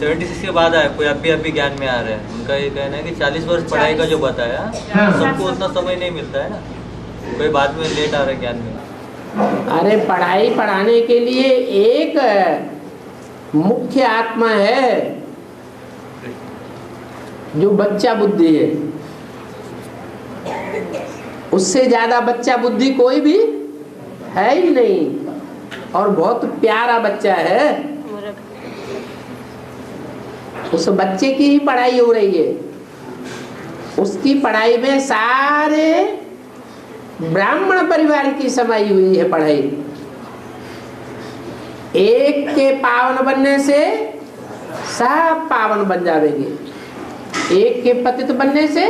76 के बाद आया, कोई अभी ज्ञान में आ रहा है। उनका ये कहना है कि 40 वर्ष पढ़ाई का जो बताया, सबको उतना समय नहीं मिलता है ना, कोई बाद में लेट आ रहा है ज्ञान में। अरे पढ़ाई पढ़ाने के लिए एक मुख्य आत्मा है जो बच्चा बुद्धि है, उससे ज्यादा बच्चा बुद्धि कोई भी है ही नहीं, और बहुत प्यारा बच्चा है। उस बच्चे की ही पढ़ाई हो रही है, उसकी पढ़ाई में सारे ब्राह्मण परिवार की समाई हुई है पढ़ाई। एक के पावन बनने से सब पावन बन जाएंगे, एक के पतित बनने से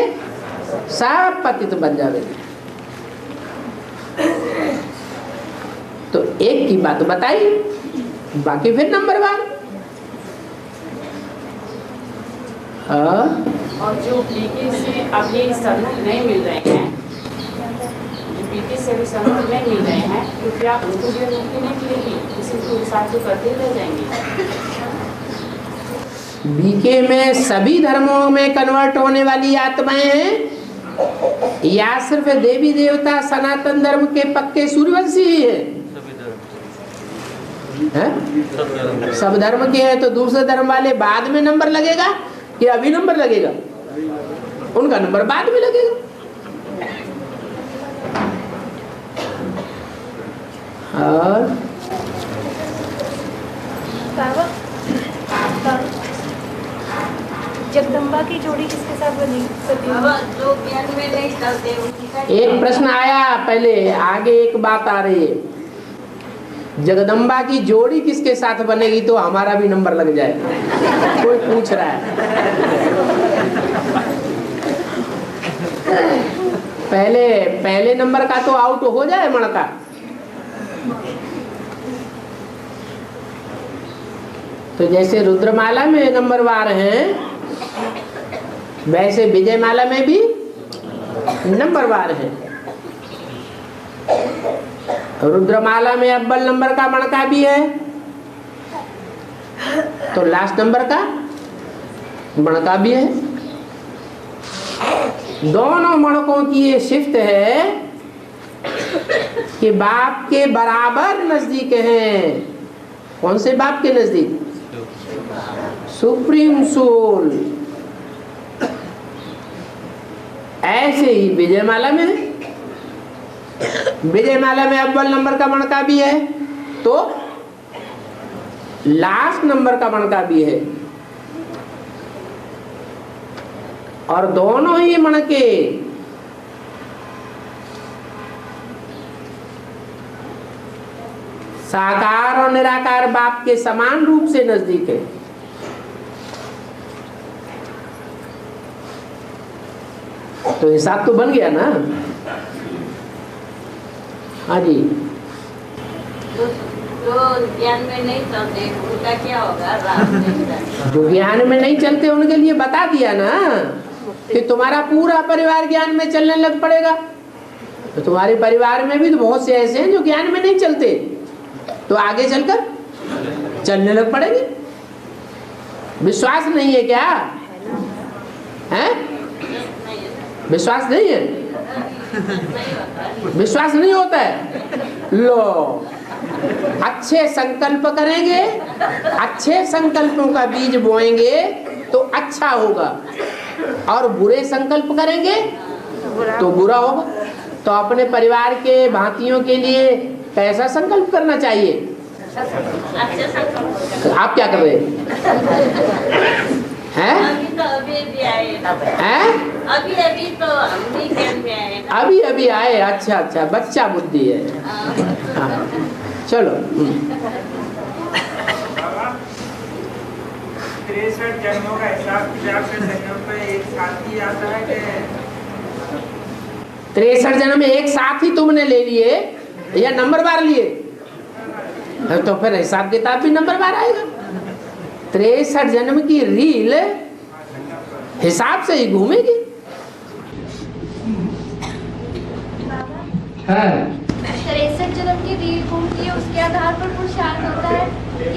सब पतित बन जाएंगे। तो एक की बात बताई, बाकी फिर नंबरवार। और जो बीके से अभी संबंध नहीं मिल रहे हैं, जो बीके से अभी संबंध नहीं मिल रहे हैं, तो फिर आप उनको भी मुक्ति नहीं मिलेगी, उसी को साथ तो करते रह जाएंगे। बीके में सभी धर्मों में कन्वर्ट होने वाली आत्माएं हैं या सिर्फ देवी देवता सनातन धर्म के पक्के सूर्यवंशी ही है? सब धर्म के हैं। तो दूसरे धर्म वाले बाद में नंबर लगेगा कि अभी नंबर लगेगा? उनका नंबर बाद में लगेगा। और जगदम्बा की जोड़ी किसके साथ बनी? जो ज्ञान में नहीं चलते उनकी। एक प्रश्न आया पहले, आगे एक बात आ रही है। जगदम्बा की जोड़ी किसके साथ बनेगी तो हमारा भी नंबर लग जाए, कोई पूछ रहा है। पहले नंबर का तो आउट हो जाए मणका। तो जैसे रुद्रमाला में नंबरवार हैं, वैसे विजयमाला में भी नंबरवार है। रुद्रमाला में अव्वल नंबर का मणका भी है, तो लास्ट नंबर का मणका भी है। दोनों मणकों की ये शिफ्ट है कि बाप के बराबर नजदीक हैं। कौन से बाप के नजदीक? Supreme soul. ऐसे ही विजयमाला में अव्वल नंबर का मणका भी है, तो लास्ट नंबर का मणका भी है। और दोनों ही मणके साकार और निराकार बाप के समान रूप से नजदीक है। तो हिसाब तो बन गया ना? हाँ जी। जो ज्ञान में नहीं चलते उनका क्या होगा? जो ज्ञान में नहीं चलते उनके लिए बता दिया ना कि तुम्हारा पूरा परिवार ज्ञान में चलने लग पड़ेगा। तो तुम्हारे परिवार में भी तो बहुत से ऐसे हैं जो ज्ञान में नहीं चलते, तो आगे चलकर चलने लग पड़ेंगे। विश्वास नहीं है क्या? हैं? विश्वास नहीं है? विश्वास नहीं होता है? लो, अच्छे संकल्प करेंगे, अच्छे संकल्पों का बीज बोएंगे तो अच्छा होगा, और बुरे संकल्प करेंगे तो बुरा होगा। तो अपने परिवार के भांतियों के लिए कैसा संकल्प करना चाहिए? तो आप क्या कर रहे हैं? अभी तो अभी आए हैं? अभी तो हम भी ज्ञान में आए। अभी आए। अच्छा, बच्चा बुद्धि है। हाँ, चलो। 63 जन्मों का हिसाब किताब से जन्म पे एक साथ ही आता है कि 63 जन्म एक साथ ही तुमने ले लिए या नंबरवार लिए? तो फिर हिसाब किताब भी नंबरवार आएगा। 63 जन्म की रील हिसाब से ही घूमेगी। 63 जन्म की रील घूमती है, उसके आधार पर पुरुषार्थ होता है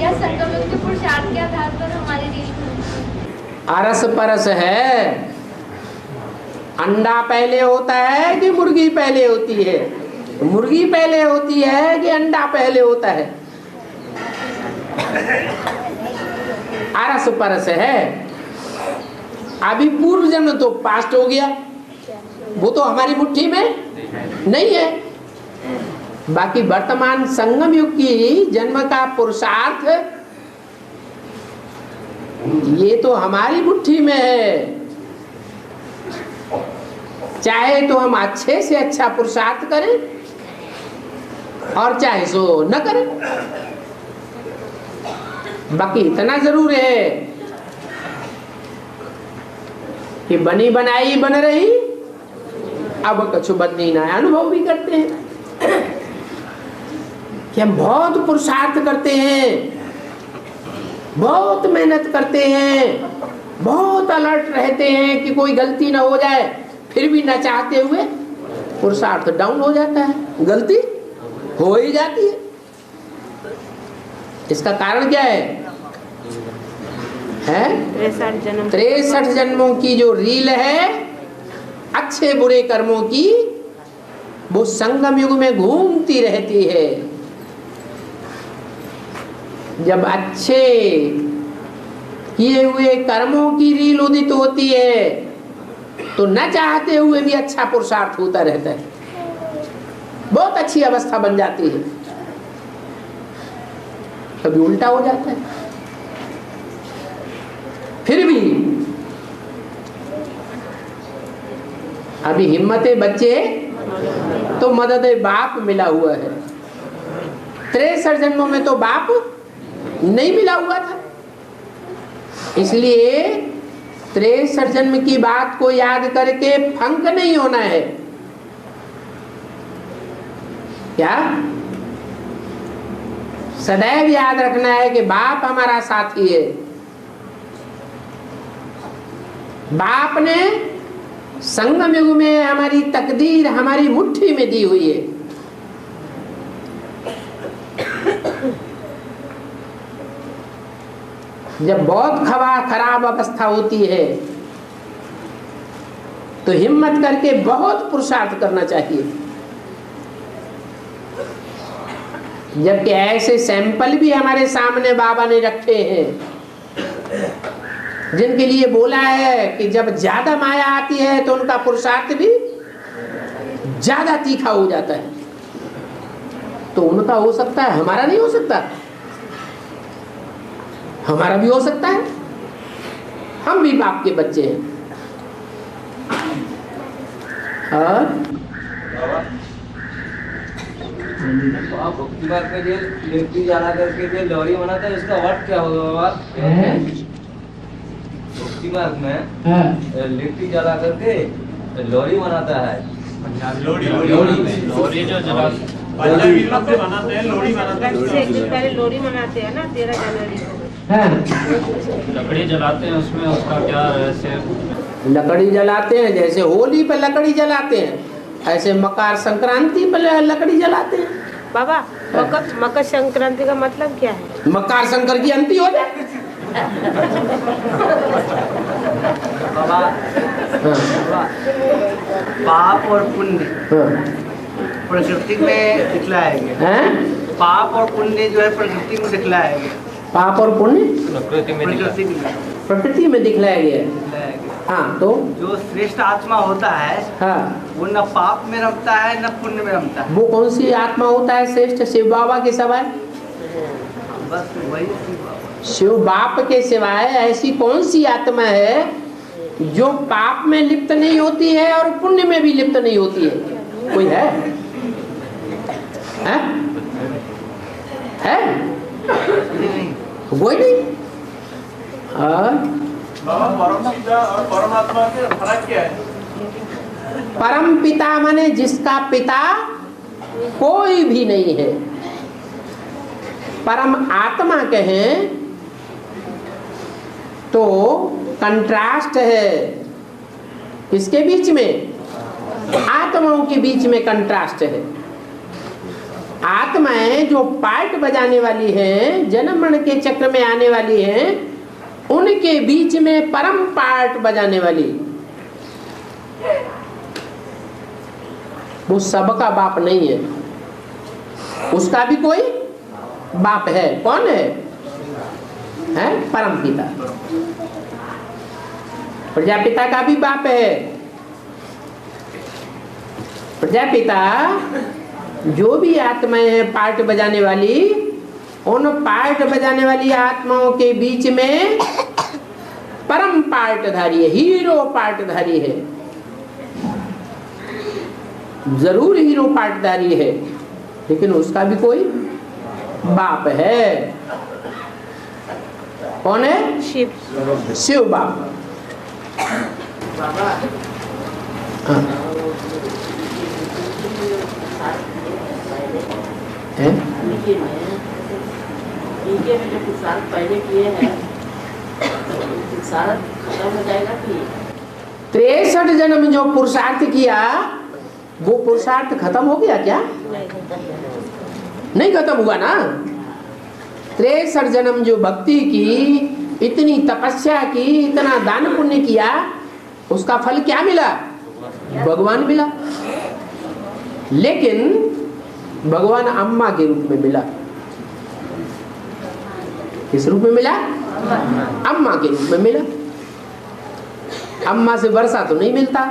या संगम के पुरुषार्थ के आधार पर हमारी रील अरस परस है। अंडा पहले होता है कि मुर्गी पहले होती है? मुर्गी पहले होती है कि अंडा पहले होता है? अरस परस है। अभी पूर्व जन्म तो पास्ट हो गया, वो तो हमारी मुट्ठी में नहीं है। बाकी वर्तमान संगम युग की जन्म का पुरुषार्थ ये तो हमारी मुट्ठी में है। चाहे तो हम अच्छे से अच्छा पुरुषार्थ करें और चाहे सो न करें। बाकी इतना जरूर है कि बनी बनाई बन रही, अब कछु बदनी ना। अनुभव भी करते हैं कि हम बहुत पुरुषार्थ करते हैं, बहुत मेहनत करते हैं, बहुत अलर्ट रहते हैं कि कोई गलती ना हो जाए, फिर भी न चाहते हुए पुरुषार्थ डाउन हो जाता है, गलती हो ही जाती है। इसका कारण क्या है? 63 जन्मों की जो रील है अच्छे बुरे कर्मों की, वो संगम युग में घूमती रहती है। जब अच्छे किए हुए कर्मों की रील उदित होती है तो न चाहते हुए भी अच्छा पुरुषार्थ होता रहता है, बहुत अच्छी अवस्था बन जाती है। कभी उल्टा हो जाता है। फिर भी अभी हिम्मते बच्चे तो मदद बाप मिला हुआ है। 63 जन्मों में तो बाप नहीं मिला हुआ था, इसलिए 63 जन्म की बात को याद करके फंक नहीं होना है। क्या? सदैव याद रखना है कि बाप हमारा साथी है। बाप ने संगम युग में हमारी तकदीर हमारी मुट्ठी में दी हुई है। जब बहुत खराब अवस्था होती है तो हिम्मत करके बहुत पुरुषार्थ करना चाहिए। जबकि ऐसे सैंपल भी हमारे सामने बाबा ने रखे हैं जिनके लिए बोला है कि जब ज्यादा माया आती है तो उनका पुरुषार्थ भी ज्यादा तीखा हो जाता है। तो उनका हो सकता है, हमारा नहीं हो सकता। हमारा भी हो सकता है, हम भी बाप के बच्चे हैं। और आप भक्ति बात में जो लिट्टी जला करके जो लोरी बनाते हैं उसका अर्थ क्या होगा बाबा? भक्ति मार्ग में लिट्टी जला करके लोरी बनाता है। लोरी जो जला पंजाबी लोग जो बनाते हैं लोरी बनाते हैं। एक दिन पहले लोरी मनाते हैं ना 13 जनवरी को। लकड़ी जलाते हैं, उसमें उसका क्या रहस्य? लकड़ी जलाते हैं, जैसे होली पर लकड़ी जलाते हैं ऐसे मकर संक्रांति पर लकड़ी जलाते हैं। बाबा मकर संक्रांति का मतलब क्या है? मकर संकर की अंति हो जाए। बाबा पाप और पुण्य प्रकृति में दिखलाया गया। पाप और पुण्य जो है प्रकृति में दिखलाया गया। पाप और पुण्य प्रकृति में दिखलाया गया। हाँ, तो जो श्रेष्ठ आत्मा होता है हाँ, वो न पाप में रमता है न पुण्य में रमता है। वो कौन सी आत्मा होता है श्रेष्ठ? शिव बाबा के सिवाय? बस वही शिव बाप के सिवाय ऐसी कौन सी आत्मा है जो पाप में लिप्त नहीं होती है और पुण्य में भी लिप्त नहीं होती है? कोई है? कोई नहीं। परम पिता और परमात्मा के फर्क क्या है? परम पिता माने जिसका पिता कोई भी नहीं है। परम आत्मा कहें तो कंट्रास्ट है किसके बीच में? आत्माओं के बीच में कंट्रास्ट है। आत्माएं जो पार्ट बजाने वाली हैं, जन्म मरण के चक्र में आने वाली हैं, उनके बीच में परम पार्ट बजाने वाली, वो सबका बाप नहीं है, उसका भी कोई बाप है। कौन है? परम पिता। प्रजापिता का भी बाप है। प्रजापिता जो भी आत्माएं हैं पार्ट बजाने वाली, उन पार्ट बजाने वाली आत्माओं के बीच में परम पार्टधारी है, हीरो पार्टधारी है। जरूर हीरो पार्टधारी है, लेकिन उसका भी कोई बाप है। कौन है? शिव। शिव बाप। हाँ। पहले किए हैं, 63 जन्म जो पुरुषार्थ किया, वो पुरुषार्थ खत्म हो गया क्या? नहीं खत्म हुआ ना। 63 जन्म जो भक्ति की, इतनी तपस्या की, इतना दान पुण्य किया, उसका फल क्या मिला? भगवान मिला। लेकिन भगवान अम्मा के रूप में मिला। किस रूप में मिला? अम्मा के रूप में मिला। अम्मा से वर्षा तो नहीं मिलता,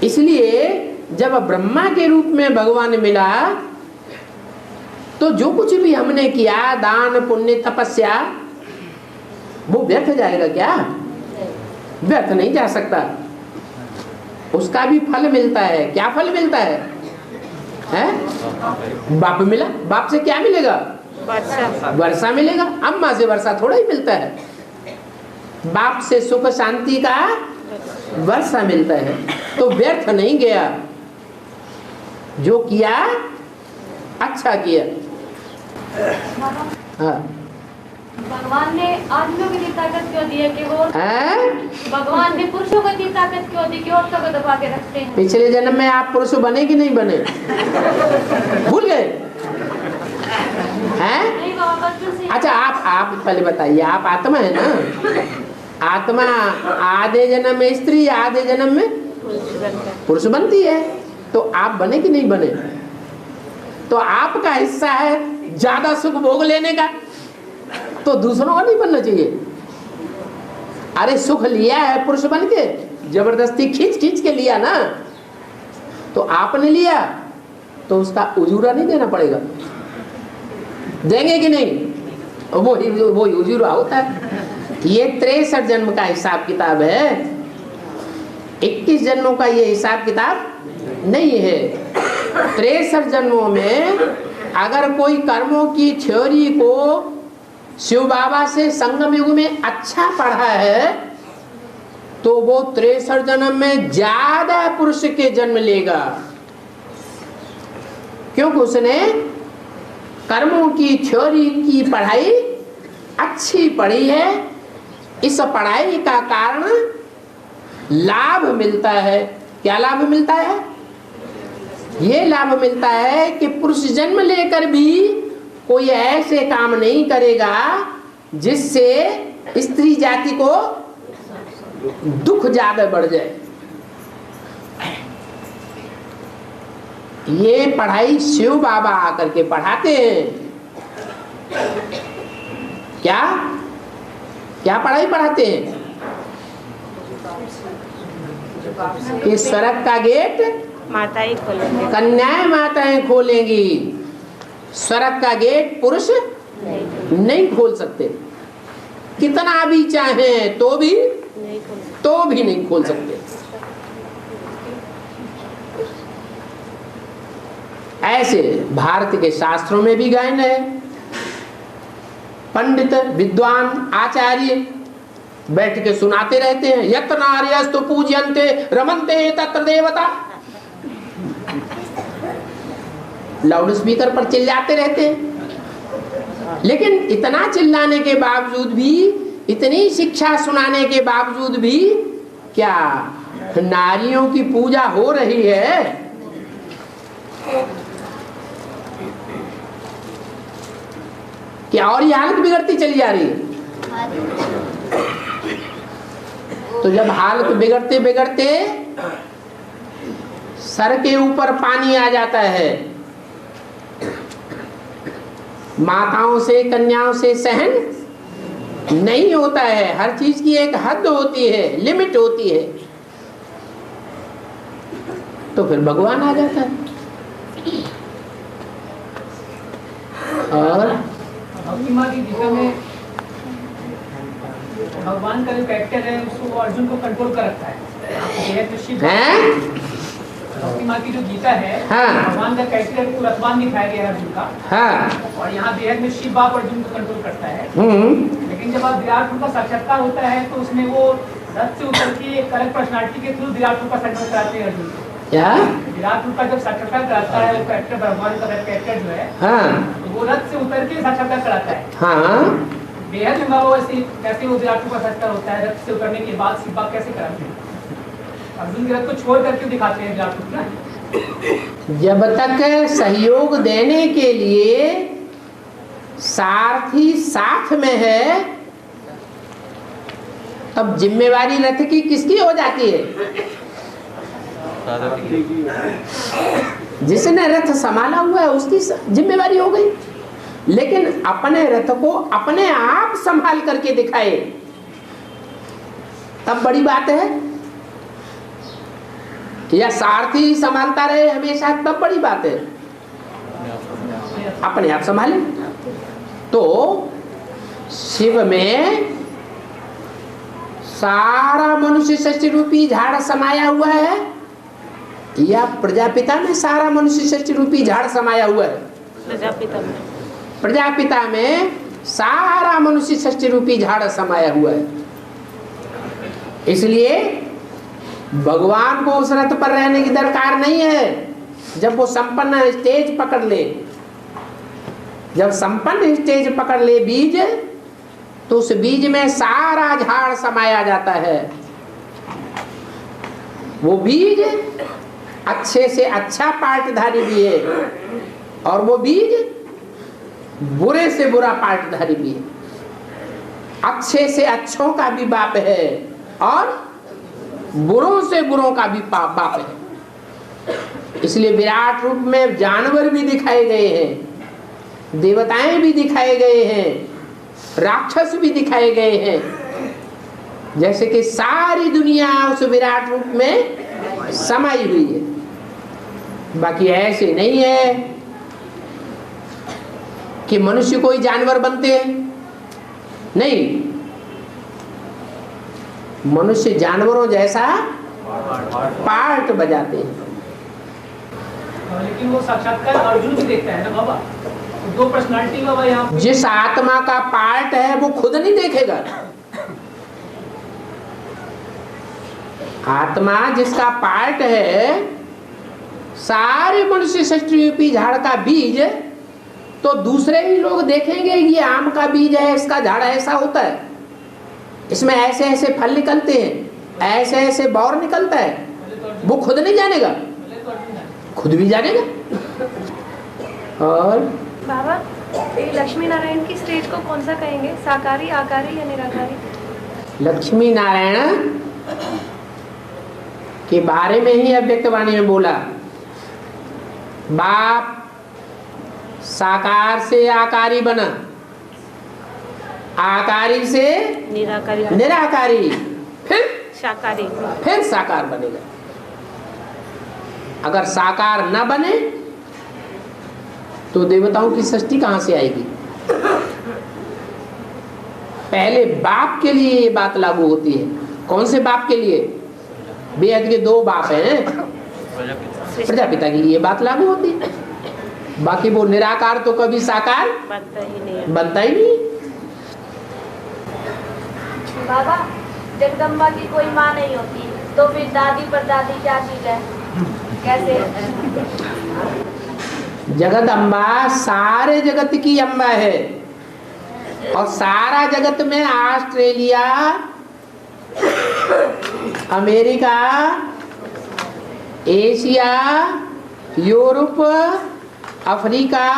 इसलिए जब ब्रह्मा के रूप में भगवान मिला, तो जो कुछ भी हमने किया, दान पुण्य तपस्या, वो व्यर्थ जाएगा क्या? व्यर्थ नहीं जा सकता। उसका भी फल मिलता है। क्या फल मिलता है? बाप मिला। बाप से क्या मिलेगा? वर्षा मिलेगा। अम्मा से वर्षा थोड़ा ही मिलता है। बाप से सुख शांति का वर्षा मिलता है। तो व्यर्थ नहीं गया, जो किया अच्छा किया। हाँ। भगवान ने आदमियों की ताकत क्यों दी है कि वो भगवान ने पुरुषों को इतनी ताकत क्यों दी कि औरतों को दबा के रखते हैं? पिछले जन्म में आप पुरुष बने कि नहीं बने? भूल गए हैं? नहीं बाबा, बचपन से। अच्छा, आप पहले बताइए, आप आत्मा है ना? आत्मा आधे जन्म में स्त्री, आधे जन्म में पुरुष बनती है। तो आप बने कि नहीं बने? तो आपका हिस्सा है ज्यादा सुख भोग लेने का, तो दूसरों का नहीं बनना चाहिए। अरे सुख लिया है पुरुष बन के, जबरदस्ती खींच खींच के लिया ना, तो आपने लिया, तो उसका उजूरा नहीं देना पड़ेगा। देंगे कि नहीं? वो उजूरा होता है। ये 63 जन्म का हिसाब किताब है, 21 जन्मों का ये हिसाब किताब नहीं है। 63 जन्मों में अगर कोई कर्मों की थ्योरी को शिव बाबा से संगम युग में अच्छा पढ़ा है, तो वो 63 जन्म में ज्यादा पुरुष के जन्म लेगा, क्योंकि उसने कर्मों की थ्योरी की पढ़ाई अच्छी पढ़ी है। इस पढ़ाई का कारण लाभ मिलता है। क्या लाभ मिलता है? ये लाभ मिलता है कि पुरुष जन्म लेकर भी कोई ऐसे काम नहीं करेगा जिससे स्त्री जाति को दुख ज्यादा बढ़ जाए। ये पढ़ाई शिव बाबा आकर के पढ़ाते हैं। क्या क्या पढ़ाई पढ़ाते हैं? कि स्वर्ग का गेट माताएं खोलेंगी, कन्याएं माताएं खोलेंगी, स्वर्ग का गेट पुरुष नहीं खोल सकते। कितना भी चाहें तो भी नहीं खोल सकते। ऐसे भारत के शास्त्रों में भी गायन है। पंडित विद्वान आचार्य बैठ के सुनाते रहते हैं, यत्र नार्यस्तु पूज्यन्ते रमन्ते तत्र देवता। लाउड स्पीकर पर चिल्लाते रहते हैं। लेकिन इतना चिल्लाने के बावजूद भी, इतनी शिक्षा सुनाने के बावजूद भी, क्या नारियों की पूजा हो रही है? क्या और ये हालत बिगड़ती चली जा रही है? तो जब हालत बिगड़ते बिगड़ते सर के ऊपर पानी आ जाता है, माताओं से कन्याओं से सहन नहीं होता है। हर चीज की एक हद होती है, लिमिट होती है, तो फिर भगवान आ जाता है। और माँ की गीता में भगवान का जो कैरेक्टर है उसको अर्जुन को कंट्रोल कर रखा है। तो शिव माँ की जो गीता है, हाँ। भगवान का कैरेक्टर को रथवान दिखाया गया है अर्जुन का, हाँ। और यहाँ बेहद में शिव बाप अर्जुन को कंट्रोल करता है। लेकिन जब आप विराट रूप का साक्षात्कार होता है तो उसमें वो रथ से उतर के एक अलग पर्सनालिटी के थ्रू विराट रूप का साक्षात्कार कराते हैं अर्जुन को। क्या विराट रूप का जब साक्षात्कार कराता है कैरेक्टर, भगवान का कैरेक्टर जो है, हाँ। तो वो रथ से उतर के साक्षात्कार कराता है। हाँ। बेहद में बाबा वैसे कैसे वो विराट रूप का साक्षात्कार होता है, रथ से उतरने के बाद शिव बाप कैसे कराते हैं? अर्जुन के रथ को छोड़ करके दिखाते हैं विराट रूप ना। जब तक सहयोग देने के लिए सारथी साथ में है, तब जिम्मेवारी रथ की किसकी हो जाती है? जिसने रथ संभाला हुआ है उसकी जिम्मेवारी हो गई। लेकिन अपने रथ को अपने आप संभाल करके दिखाए तब बड़ी बात है, या सारथी संभालता रहे हमेशा तब बड़ी बात है। अपने आप संभाले। तो शिव में सारा मनुष्य सृष्टि रूपी झाड़ समाया हुआ है, या प्रजापिता में सारा मनुष्य सृष्टि रूपी झाड़ समाया हुआ है? प्रजापिता में। प्रजापिता में सारा मनुष्य सृष्टि रूपी झाड़ समाया हुआ है। इसलिए भगवान को उस रथ पर रहने की दरकार नहीं है। जब वो संपन्न स्टेज पकड़ ले, जब संपन्न स्टेज पकड़ ले बीज, तो उस बीज में सारा झाड़ समाया जाता है। वो बीज अच्छे से अच्छा पार्टधारी भी है, और वो बीज बुरे से बुरा पार्टधारी भी है। अच्छे से अच्छों का भी बाप है, और बुरों से बुरों का भी बाप है। इसलिए विराट रूप में जानवर भी दिखाए गए हैं, देवताएं भी दिखाए गए हैं, राक्षस भी दिखाए गए हैं। जैसे कि सारी दुनिया उस विराट रूप में समाई हुई है। बाकी ऐसे नहीं है कि मनुष्य कोई जानवर बनते हैं, नहीं। मनुष्य जानवरों जैसा पार्ट बजाते हैं। लेकिन वो साक्षात्कार अर्जुन भी देखता है ना बाबा, तो दो पर्सनालिटी बाबा यहाँ पे। जिस आत्मा का पार्ट है वो खुद नहीं देखेगा। आत्मा जिसका पार्ट है, सारे मनुष्य सृष्टि रूपी झाड़ का बीज, तो दूसरे ही लोग देखेंगे ये आम का बीज है, इसका झाड़ ऐसा होता है, इसमें ऐसे ऐसे फल निकलते हैं, ऐसे ऐसे बौर निकलता है। वो खुद नहीं जानेगा, खुद भी जानेगा। और बाबा, ये लक्ष्मी नारायण की स्टेज को कौन सा कहेंगे, साकारी, आकारी या निराकारी? लक्ष्मी नारायण के बारे में ही अव्यक्तवाणी में बोला, बाप साकार से आकारी बना, आकारी से निराकारी, फिर शाकारी, फिर साकार बनेगा। अगर साकार न बने तो देवताओं की सृष्टि कहां से आएगी? पहले बाप के लिए ये बात लागू होती है। कौन से बाप के लिए? बेहद के दो बाप हैं, प्रजापिता के लिए बात लागू होती है। बाकी वो निराकार तो कभी साकार बनता ही नहीं। बाबा, जगदम्बा की कोई माँ नहीं होती, तो फिर दादी परदादी क्या चीज है, कैसे? जगदम्बा सारे जगत की अम्बा है, और सारा जगत में Australia, America, Asia, Europe, Africa,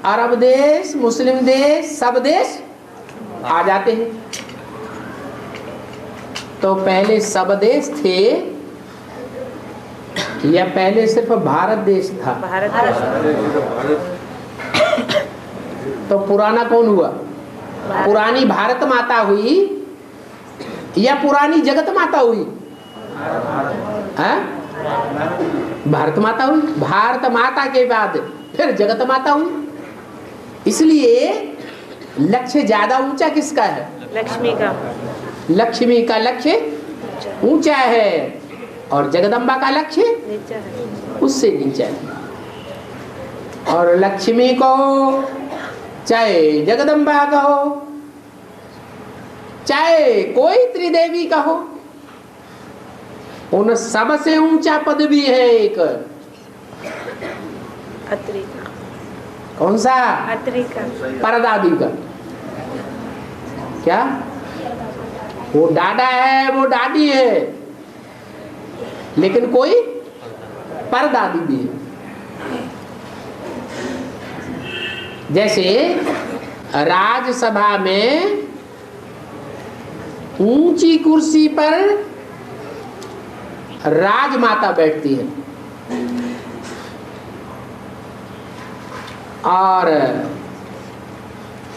अरब देश, मुस्लिम देश, सब देश आ जाते हैं। तो पहले सब देश थे या पहले सिर्फ भारत देश था? भारत तो पुराना कौन हुआ? पुरानी भारत माता हुई या पुरानी जगत माता हुई? भारत माता हुई। भारत माता के बाद फिर जगत माता हुई। इसलिए लक्ष्य ज्यादा ऊंचा किसका है? लक्ष्मी का। लक्ष्मी का लक्ष्य ऊंचा है और जगदम्बा का लक्ष्य नीचा है, उससे नीचा है। और लक्ष्मी को चाहे जगदम्बा कहो, चाहे कोई त्रिदेवी कहो, उन सबसे ऊंचा पद भी है एक। अत्रि का। कौन सा? अत्रि का। परदादी का। क्या वो डाडा है, वो डाडी है, लेकिन कोई परदादी भी है। जैसे राज्यसभा में ऊंची कुर्सी पर राजमाता बैठती है और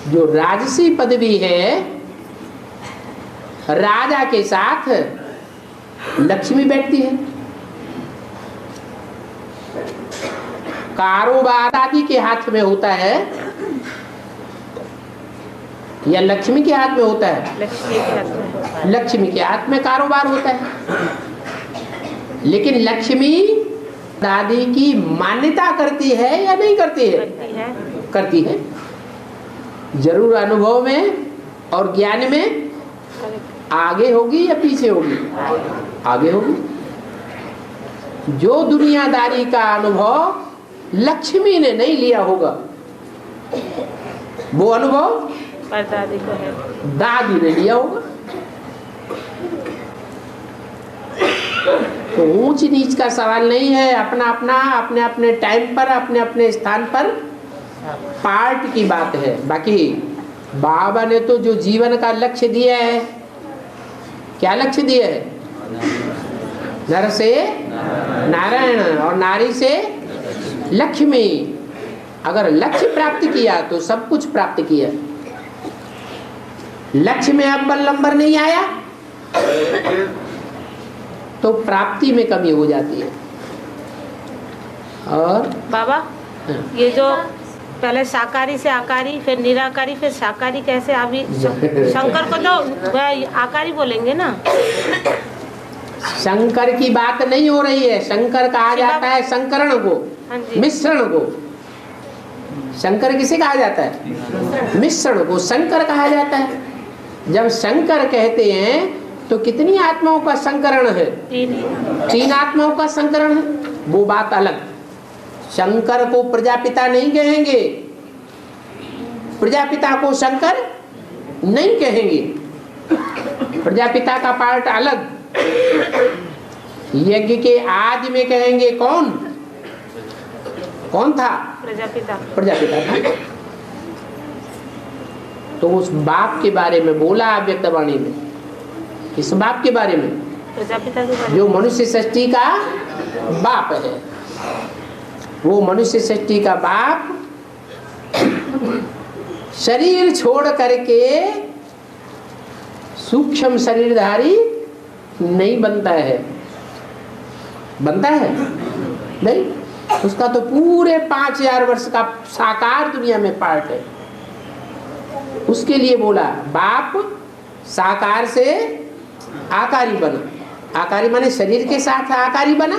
जो राजसी पदवी है राजा के साथ लक्ष्मी बैठती है। कारोबार आदि के हाथ में होता है या लक्ष्मी के हाथ में होता है? लक्ष्मी के हाथ में। लक्ष्मी के हाथ में कारोबार होता है, लेकिन लक्ष्मी दादी की मान्यता करती है या नहीं करती है? करती है। जरूर अनुभव में और ज्ञान में आगे होगी या पीछे होगी? आगे होगी। जो दुनियादारी का अनुभव लक्ष्मी ने नहीं लिया होगा वो अनुभव परदादी को है, दादी ने लिया होगा। तो ऊंच नीच का सवाल नहीं है, अपना अपना अपने अपने टाइम पर अपने अपने स्थान पर पार्ट की बात है। बाकी बाबा ने तो जो जीवन का लक्ष्य दिया है, क्या लक्ष्य दिया है? नर से नारायण और नारी से लक्ष्मी। अगर लक्ष्य प्राप्त किया तो सब कुछ प्राप्त किया। लक्ष्य में अव्वल नंबर नहीं आया तो प्राप्ति में कमी हो जाती है। और बाबा ये जो पहले साकारी से आकारी, फिर निराकारी, फिर साकारी, कैसे अभी शंकर को तो आकारी बोलेंगे ना? शंकर की बात नहीं हो रही है। शंकर कहा जाता है संकरण को, मिश्रण को। शंकर किसे कहा जाता है? मिश्रण को शंकर कहा जाता है। जब शंकर कहते हैं तो कितनी आत्माओं का संकरण है? तीन आत्माओं का संकरण है। वो बात अलग। शंकर को प्रजापिता नहीं कहेंगे, प्रजापिता को शंकर नहीं कहेंगे। प्रजापिता का पार्ट अलग। यज्ञ के आदि में कहेंगे कौन? कौन था? प्रजापिता। प्रजापिता था। तो उस बाप के बारे में बोला व्यक्तवाणी में। इस बाप के बारे में, प्रजापिता के बारे में, जो मनुष्य सृष्टि का बाप है। वो मनुष्य सृष्टि का बाप शरीर छोड़ करके सूक्ष्म शरीरधारी नहीं बनता है। बनता है नहीं। उसका तो पूरे 5000 वर्ष का साकार दुनिया में पार्ट है। उसके लिए बोला बाप साकार से आकारी बना। आकारी माने शरीर के साथ आकारी बना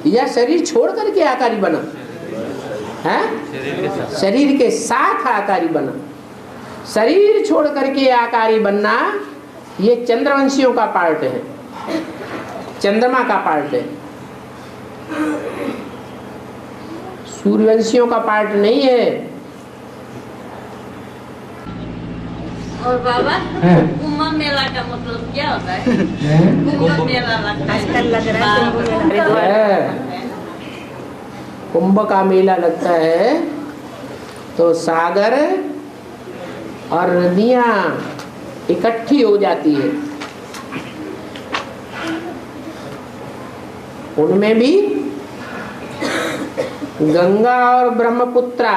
या शरीर छोड़ करके आकारी बना? है शरीर के साथ आकारी बना। शरीर छोड़ करके आकारी बनना ये चंद्रवंशियों का पार्ट है, चंद्रमा का पार्ट है, सूर्यवंशियों का पार्ट नहीं है। और बाबा कुंभ मेला का मतलब क्या होता है? कुंभ मेला लगता है, आजकल लग रहा है। कुंभ का मेला लगता है तो सागर और नदियाँ इकट्ठी हो जाती है। उनमें भी गंगा और ब्रह्मपुत्रा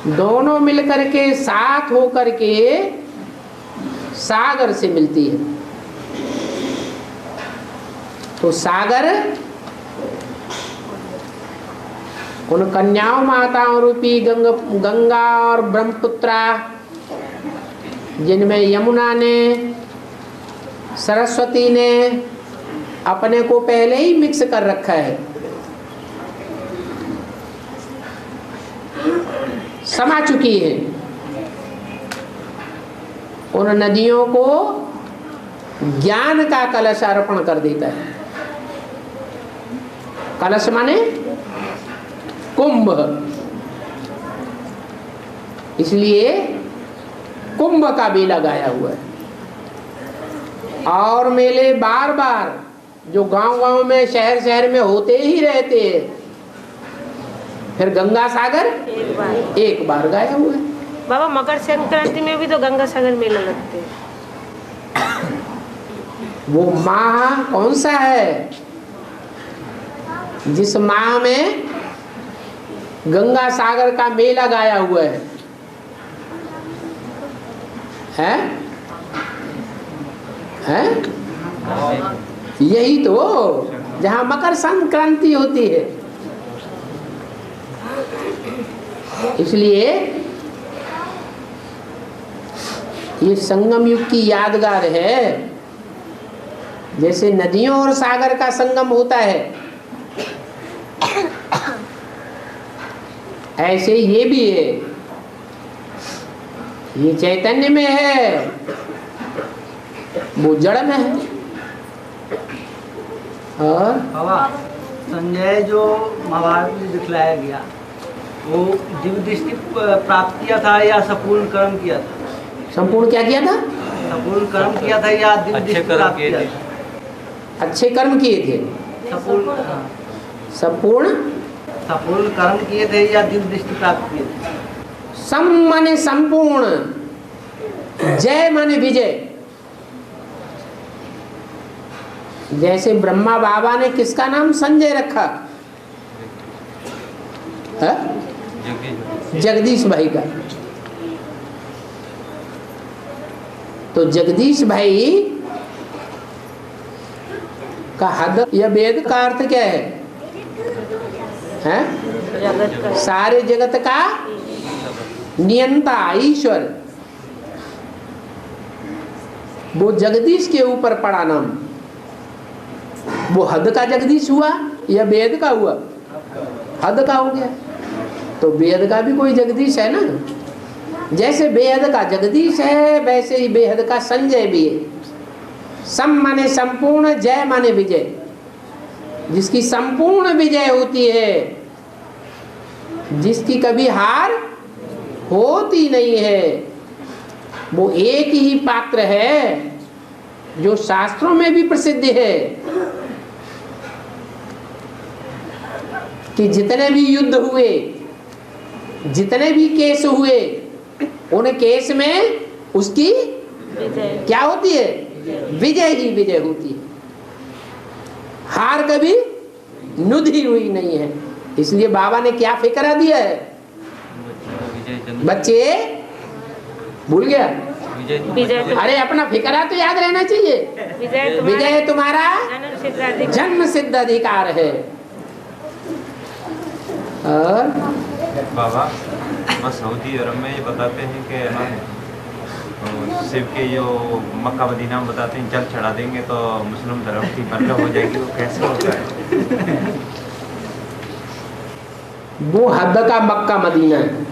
दोनों मिलकर के साथ होकर के सागर से मिलती है। तो सागर उन कन्याओं माताओं रूपी गंगा और ब्रह्मपुत्रा, जिनमें यमुना ने, सरस्वती ने अपने को पहले ही मिक्स कर रखा है, समा चुकी है। उन नदियों को ज्ञान का कलश अर्पण कर देता है। कलश माने कुंभ, इसलिए कुंभ का मेला गाया हुआ है। और मेले बार बार जो गांव-गांव में, शहर शहर में होते ही रहते हैं। फिर गंगा सागर एक बार गाया हुआ है। बाबा मकर संक्रांति में भी तो गंगा सागर मेला लगते हैं। वो माह कौन सा है जिस माह में गंगा सागर का मेला गाया हुआ है? हैं? यही तो, जहाँ मकर संक्रांति होती है। इसलिए ये संगम युग की यादगार है। जैसे नदियों और सागर का संगम होता है, ऐसे ये भी है। ये चैतन्य में है, वो जड़ में है। और बाबा संजय जो महाभारत में दिखलाया गया, वो दिव्य दृष्टि प्राप्त किया था या संपूर्ण कर्म किया था? संपूर्ण क्या किया था? संपूर्ण कर्म किया था या दिव्य अच्छे दृष्टि कर्म प्राप्त किए किया थे। था? अच्छे कर्म किए थे। संपूर्ण संपूर्ण कर्म किए थे या दिव्य दृष्टि प्राप्त किए थे? सम माने संपूर्ण, जय माने विजय। जैसे ब्रह्मा बाबा ने किसका नाम संजय रखा? है? जगदीश भाई का। तो जगदीश भाई का हद या वेद का अर्थ क्या है? हैं? सारे जगत का नियंता ईश्वर, वो जगदीश के ऊपर पड़ा नाम। वो हद का जगदीश हुआ या वेद का हुआ? हद का हो गया। तो वेद का भी कोई जगदीश है ना। जैसे बेहद का जगदीश है, वैसे ही बेहद का संजय भी है। सम माने संपूर्ण, जय माने विजय। जिसकी संपूर्ण विजय होती है, जिसकी कभी हार होती नहीं है, वो एक ही पात्र है जो शास्त्रों में भी प्रसिद्ध है कि जितने भी युद्ध हुए, जितने भी केस हुए, उन केस में उसकी क्या होती है? विजय ही विजय होती है। हार कभी नुधी हुई नहीं है। इसलिए बाबा ने क्या फिक्रा दिया है? बच्चे भूल गया? विजय। अरे अपना फिक्रा तो याद रहना चाहिए। विजय तुम्हारा जन्म सिद्ध अधिकार है। और बाबा सऊदी अरब में ये बताते हैं कि ना, शिव के जो मक्का मदीना में बताते हैं, जल चढ़ा देंगे तो मुस्लिम धर्म की बरकत हो जाएगी। वो कैसे होता है? वो हद का मक्का मदीना है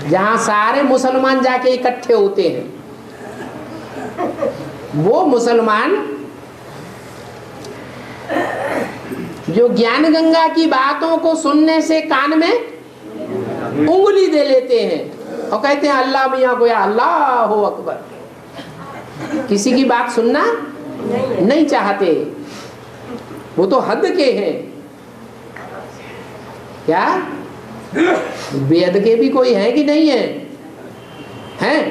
जहाँ सारे मुसलमान जाके इकट्ठे होते हैं। वो मुसलमान जो ज्ञान गंगा की बातों को सुनने से कान में उंगली दे लेते हैं और कहते हैं अल्लाह मियाँ गोया, अल्लाह हो अकबर। किसी की बात सुनना नहीं चाहते। वो तो हद के हैं। क्या वेद के भी कोई है कि नहीं है? हैं?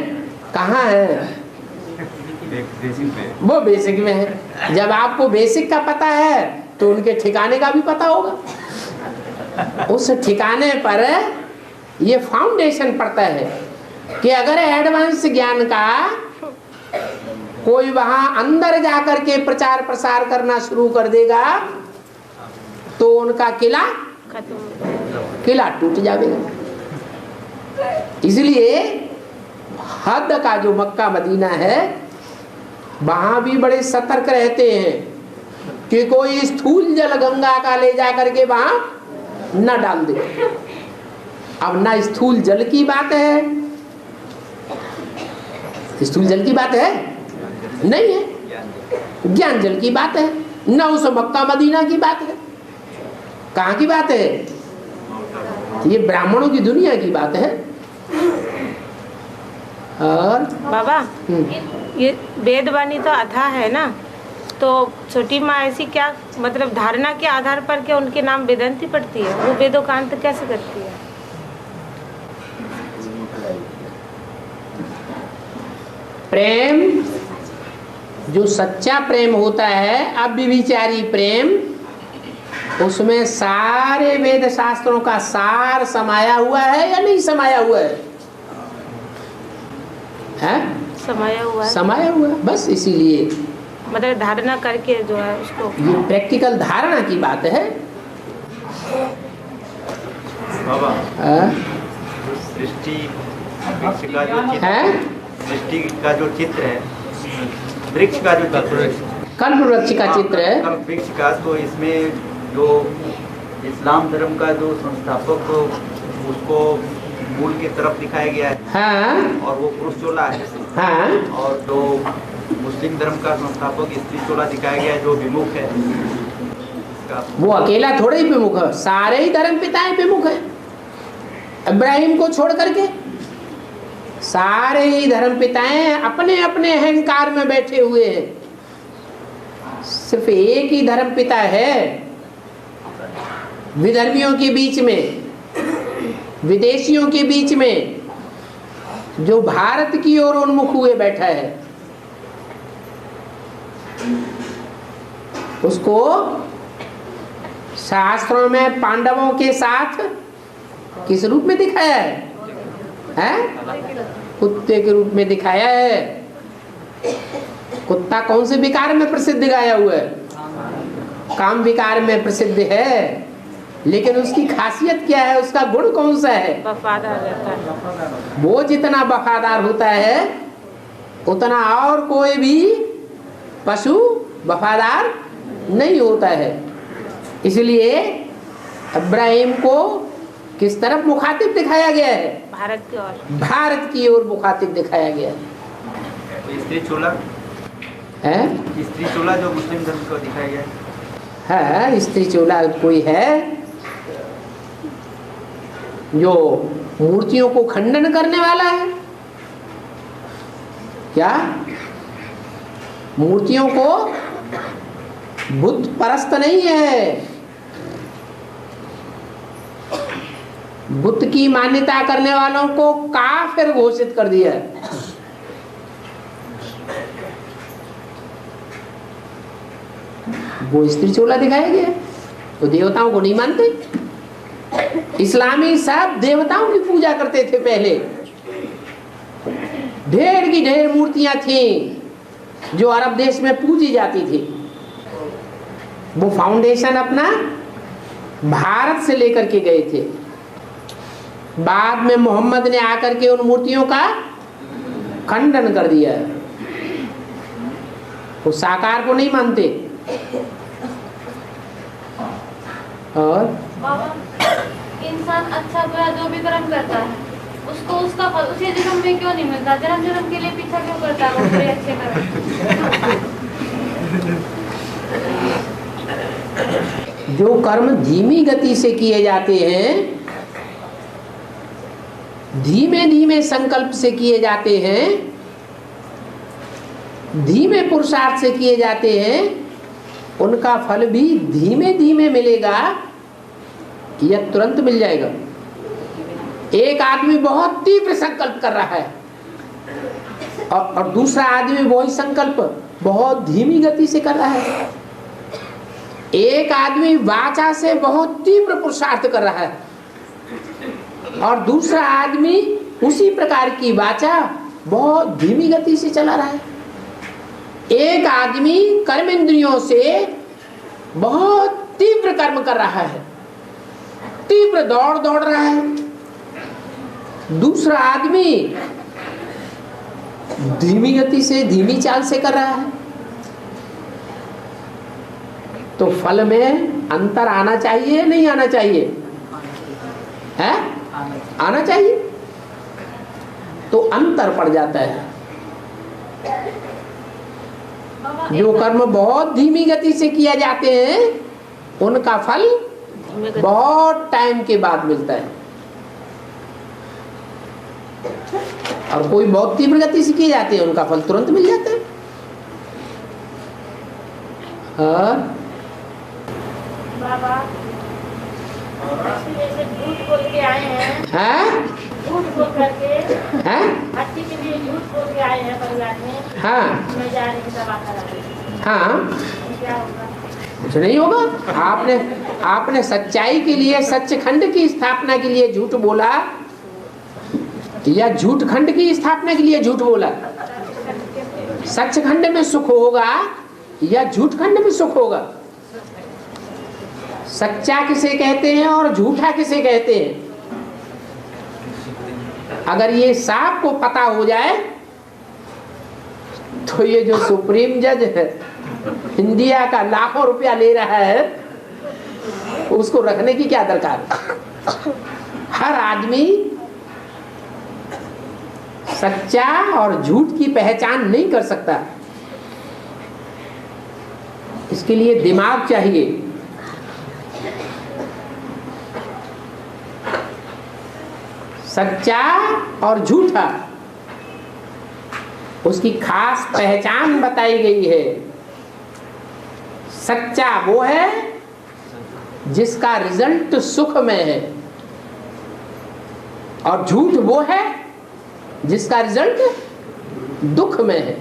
कहाँ है? बेसिक में। वो बेसिक में है। जब आपको बेसिक का पता है तो उनके ठिकाने का भी पता होगा। उस ठिकाने पर ये फाउंडेशन पड़ता है कि अगर एडवांस ज्ञान का कोई वहां अंदर जाकर के प्रचार प्रसार करना शुरू कर देगा तो उनका किला टूट जाएगा। इसलिए हद का जो मक्का मदीना है वहां भी बड़े सतर्क रहते हैं कि कोई स्थूल जल गंगा का ले जाकर के वहां न डाल दे। अब ना स्थूल जल की बात है, स्थूल जल की बात है नहीं है, ज्ञान जल की बात है, न उस मक्का मदीना की बात है। कहाँ की बात है? ये ब्राह्मणों की दुनिया की बात है। और बाबा ये वेदवाणी तो अथा है ना, तो छोटी माँ ऐसी क्या मतलब धारणा के आधार पर क्या उनके नाम वेदांती पढ़ती है? वो वेदोकांत कैसे करती है? प्रेम जो सच्चा प्रेम होता है, अव्यभिचारी प्रेम, उसमें सारे वेद शास्त्रों का सार समाया हुआ है या नहीं समाया हुआ है? समाया हुआ है। समाया हुआ है, बस इसीलिए मतलब धारणा करके जो है उसको, ये प्रैक्टिकल धारणा की बात है। बाबा सृष्टि का जो चित्र है, सृष्टि का जो चित्र है, वृक्ष का जो चित्र है, कल्प वृक्ष का चित्र है, कल्प वृक्ष का, तो इसमें जो इस्लाम धर्म का जो संस्थापक उसको मूल की तरफ दिखाया गया है। हाँ। और वो पुरुष चोला है। हाँ। और जो मुस्लिम धर्म का संस्थापक स्त्री चोला दिखाया गया है जो विमुख है। वो अकेला थोड़े ही विमुख है, सारे ही धर्म पिताएं विमुख है। इब्राहिम को छोड़ करके सारे ही धर्म पिताएं अपने अपने अहंकार में बैठे हुए हैं। सिर्फ एक ही धर्म पिता है विधर्मियों के बीच में, विदेशियों के बीच में, जो भारत की ओर उन्मुख हुए बैठा है। उसको शास्त्रों में पांडवों के साथ किस रूप में दिखाया है? कुत्ते के रूप में दिखाया है। कुत्ता कौन से विकार में प्रसिद्ध गाया हुआ है? काम विकार में प्रसिद्ध है, लेकिन उसकी खासियत क्या है? उसका गुण कौन सा है? वफादार रहता है। वो जितना वफादार होता है उतना और कोई भी पशु वफादार नहीं होता है। इसलिए इब्राहिम को किस तरफ मुखातिब दिखाया गया है? भारत की ओर, भारत की ओर मुखातिब दिखाया गया है। स्त्री चोला है, स्त्री चोला जो मुस्लिम धर्म को दिखाया गया है। स्त्री चोला कोई है जो मूर्तियों को खंडन करने वाला है क्या? मूर्तियों को बुद्ध परस्त नहीं है। बुद्ध की मान्यता करने वालों को काफिर घोषित कर दिया है। वो स्त्री चोला दिखाया गया है। तो देवताओं को नहीं मानते। इस्लामी सब देवताओं की पूजा करते थे पहले। ढेर की ढेर मूर्तियां थी जो अरब देश में पूजी जाती थी। वो फाउंडेशन अपना भारत से लेकर के गए थे। बाद में मोहम्मद ने आकर के उन मूर्तियों का खंडन कर दिया। वो साकार को नहीं मानते। और इंसान अच्छा बुरा जो भी कर्म करता है उसको उसका फल उसी जन्म में क्यों नहीं मिलता? जन्म जन्म के लिए पीछा क्यों करता है वो बुरे अच्छे कर्म? जो कर्म धीमी गति से किए जाते हैं, धीमे धीमे संकल्प से किए जाते हैं, धीमे पुरुषार्थ से किए जाते हैं, उनका फल भी धीमे धीमे मिलेगा या तुरंत मिल जाएगा? एक आदमी बहुत तीव्र संकल्प कर रहा है और दूसरा आदमी वही संकल्प बहुत धीमी गति से कर रहा है। एक आदमी वाचा से बहुत तीव्र पुरुषार्थ कर रहा है और दूसरा आदमी उसी प्रकार की वाचा बहुत धीमी गति से चला रहा है। एक आदमी कर्म इंद्रियों से बहुत तीव्र कर्म कर रहा है, तीव्र दौड़ रहा है। दूसरा आदमी धीमी गति से, धीमी चाल से कर रहा है। तो फल में अंतर आना चाहिए नहीं आना चाहिए? है? आना चाहिए। तो अंतर पड़ जाता है। जो कर्म बहुत धीमी गति से किया जाते हैं उनका फल बहुत टाइम के बाद मिलता है, और कोई बहुत तीव्र गति से किए जाते हैं उनका फल तुरंत मिल जाता है। बाबा जैसे झूठ बोल के आए हैं, झूठ बोल करके हट्टी के लिए झूठ बोल के आए हैं परिवार में। हाँ मैं जा रही दवा करा रही। हाँ क्या होगा? कुछ नहीं होगा। आपने सच्चाई के लिए, सच्चखंड की स्थापना के लिए झूठ बोला या झूठ खंड की स्थापना के लिए झूठ बोला? सच्चखंड में सुख होगा या झूठ खंड में सुख होगा? सच्चा किसे कहते हैं और झूठा किसे कहते हैं? अगर ये साफ को पता हो जाए तो ये जो सुप्रीम जज है इंडिया का लाखों रुपया ले रहा है उसको रखने की क्या दरकार है? हर आदमी सच्चा और झूठ की पहचान नहीं कर सकता। इसके लिए दिमाग चाहिए। सच्चा और झूठा उसकी खास पहचान बताई गई है। सच्चा वो है जिसका रिजल्ट सुख में है, और झूठ वो है जिसका रिजल्ट दुख में है।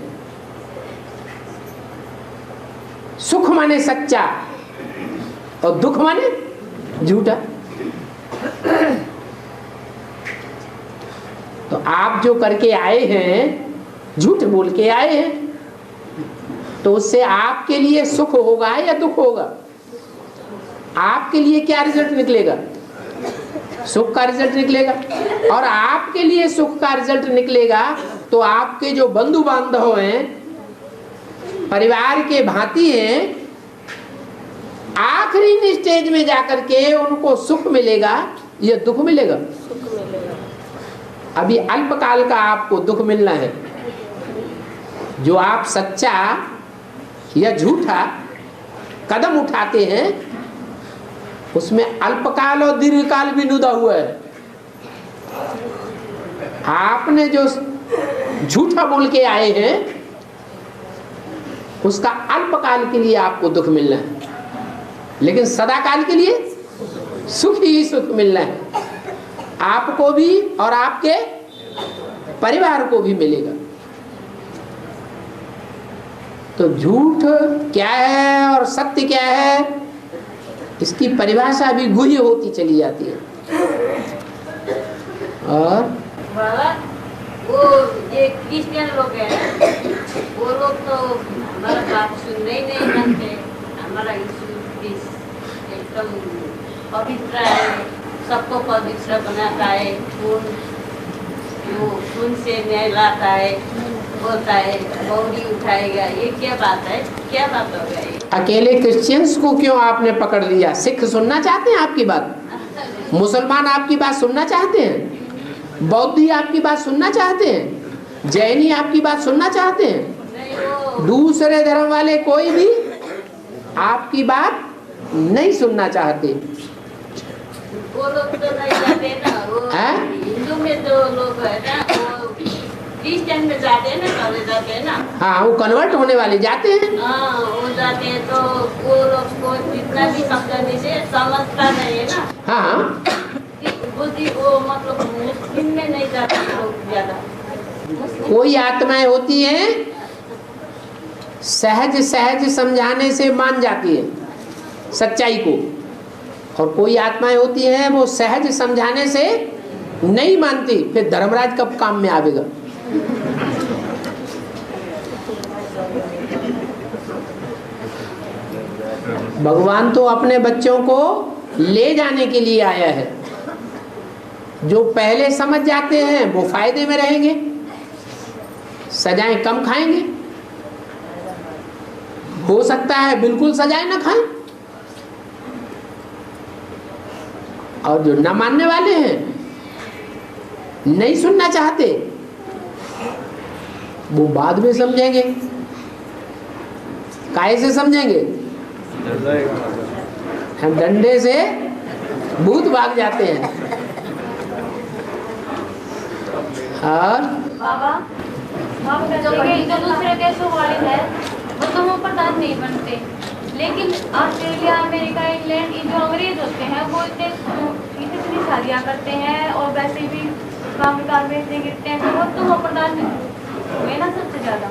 सुख माने सच्चा और दुख माने झूठा। तो आप जो करके आए हैं, झूठ बोल के आए हैं, तो उससे आपके लिए सुख होगा या दुख होगा? आपके लिए क्या रिजल्ट निकलेगा? सुख का रिजल्ट निकलेगा। और आपके लिए सुख का रिजल्ट निकलेगा तो आपके जो बंधु बांधव हैं, परिवार के भांति हैं, आखिरी स्टेज में जाकर के उनको सुख मिलेगा या दुख मिलेगा? अभी अल्पकाल का आपको दुख मिलना है। जो आप सच्चा या झूठा कदम उठाते हैं उसमें अल्पकाल और दीर्घकाल भी नुदा हुआ है। आपने जो झूठा बोल के आए हैं उसका अल्पकाल के लिए आपको दुख मिलना है, लेकिन सदाकाल के लिए सुख ही सुख मिलना है। आपको भी और आपके परिवार को भी मिलेगा। तो झूठ क्या है और सत्य क्या है, इसकी परिभाषा भी गुह्य होती चली जाती है। और बाबा वो ये क्रिश्चियन लोग हैं, वो लोग तो हमारा बात सुनने ही नहीं मानते। हमारा यीशु एकदम पवित्र है, सबको पवित्र बनाता है, खून से न्याय लाता है, बोलता है बहुरी उठाएगा। ये क्या बात है? क्या बात होगा ये? अकेले क्रिश्चियंस को क्यों आपने पकड़ लिया? सिख सुनना चाहते हैं आपकी बात, मुसलमान आपकी बात सुनना चाहते हैं, बौद्धि आपकी बात सुनना चाहते हैं, जैनी आपकी बात सुनना चाहते हैं, दूसरे धर्म वाले कोई भी आपकी बात नहीं सुनना चाहते। वो लोग तो नहीं जाते ना, वो हिंदू में जो लोग है ना वो क्रिश्चियन में जाते हैं ना, चले जाते हैं ना। हाँ, वो कन्वर्ट होने वाले जाते हैं। हाँ, वो जाते हैं तो वो लोग को जितना भी समझाने से समझता नहीं है ना। हाँ, बुद्धि वो मतलब मुस्लिम में नहीं जाते लोग ज्यादा। कोई आत्माएं होती हैं सहज सहज समझाने से मान जाती है सच्चाई को, और कोई आत्माएं होती हैं वो सहज समझाने से नहीं मानती। फिर धर्मराज कब काम में आवेगा? भगवान तो अपने बच्चों को ले जाने के लिए आया है। जो पहले समझ जाते हैं वो फायदे में रहेंगे, सजाएं कम खाएंगे, हो सकता है बिल्कुल सजाएं ना खाएं, और जो न मानने वाले हैं, नहीं सुनना चाहते, वो बाद में समझेंगे। काहे से समझेंगे? हम डंडे से भूत भाग जाते हैं। और जो दूसरे देशों वाले हैं वो तो वो प्रधान नहीं बनते, लेकिन ऑस्ट्रेलिया, अमेरिका, इंग्लैंड, ये जो अंग्रेज होते हैं वो इतनी शादियाँ करते हैं और वैसे भी काम कार में इतने गिरते हैं, तो वो प्रधान हुए ना सबसे ज्यादा।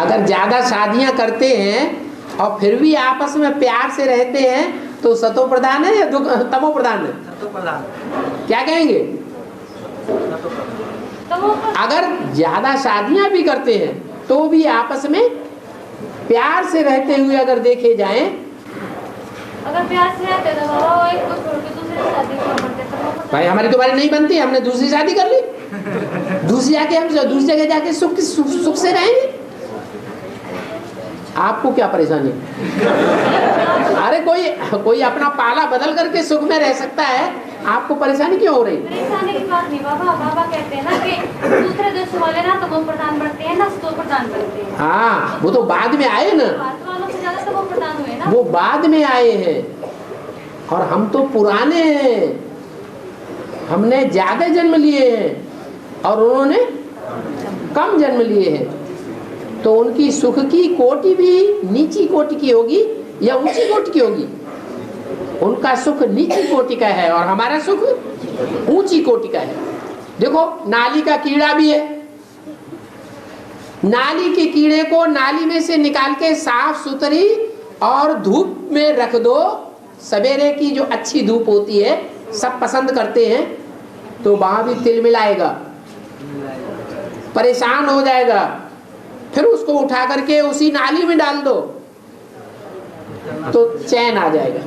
अगर ज्यादा शादियां करते हैं और फिर भी आपस में प्यार से रहते हैं तो सतो प्रधान है या तमो प्रधान है? सतो प्रधान। क्या कहेंगे? अगर ज्यादा शादियां भी करते हैं तो भी आपस में प्यार से रहते हुए अगर देखे जाएं, अगर प्यार से रहते तो बाबा वो एक को छोड़ के दूसरी शादी करते तो भाई हमारी तुम्हारी नहीं बनती, हमने दूसरी शादी कर ली, दूसरी जाके हम दूसरी जगह जाके सुख से रहेंगे। आपको क्या परेशानी? अरे कोई अपना पाला बदल करके सुख में रह सकता है, आपको परेशानी क्यों हो रही? परेशानी की बात नहीं बाबा, बाबा कहते हैं ना कि दूसरे देश वाले ना तो वो प्रधान बनते हैं ना तो प्रधान बनते हैं। हाँ, वो तो बाद में आए ना, वालों से ज्यादा तो वो प्रधान हुए ना, वो बाद में आए हैं, और हम तो पुराने हैं, हमने ज्यादा जन्म लिए हैं और उन्होंने कम जन्म लिए हैं, तो उनकी सुख की कोटि भी नीची कोटि की होगी या ऊंची कोटि की होगी? उनका सुख नीची कोटि का है और हमारा सुख ऊंची कोटि का है। देखो नाली का कीड़ा भी है, नाली के कीड़े को नाली में से निकाल के साफ सुथरी और धूप में रख दो, सवेरे की जो अच्छी धूप होती है सब पसंद करते हैं, तो वहां भी तिल मिलाएगा, परेशान हो जाएगा, फिर उसको उठा करके उसी नाली में डाल दो तो चैन आ जाएगा।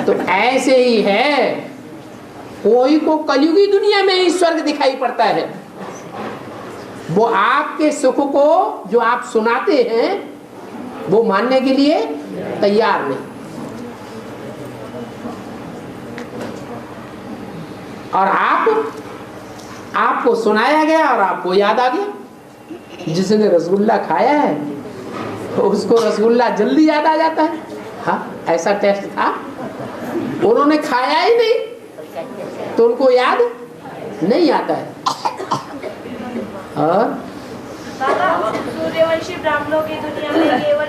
तो ऐसे ही है, कोई को कलयुगी दुनिया में ही स्वर्ग दिखाई पड़ता है, वो आपके सुख को जो आप सुनाते हैं वो मानने के लिए तैयार नहीं। और आपको सुनाया गया और आपको याद आ गया। जिसने रसगुल्ला खाया है उसको रसगुल्ला जल्दी याद आ जाता है। हाँ, ऐसा टेस्ट था, उन्होंने खाया ही नहीं तो उनको याद नहीं आता है। और सूर्यवंशी ब्राह्मणों की दुनिया में केवल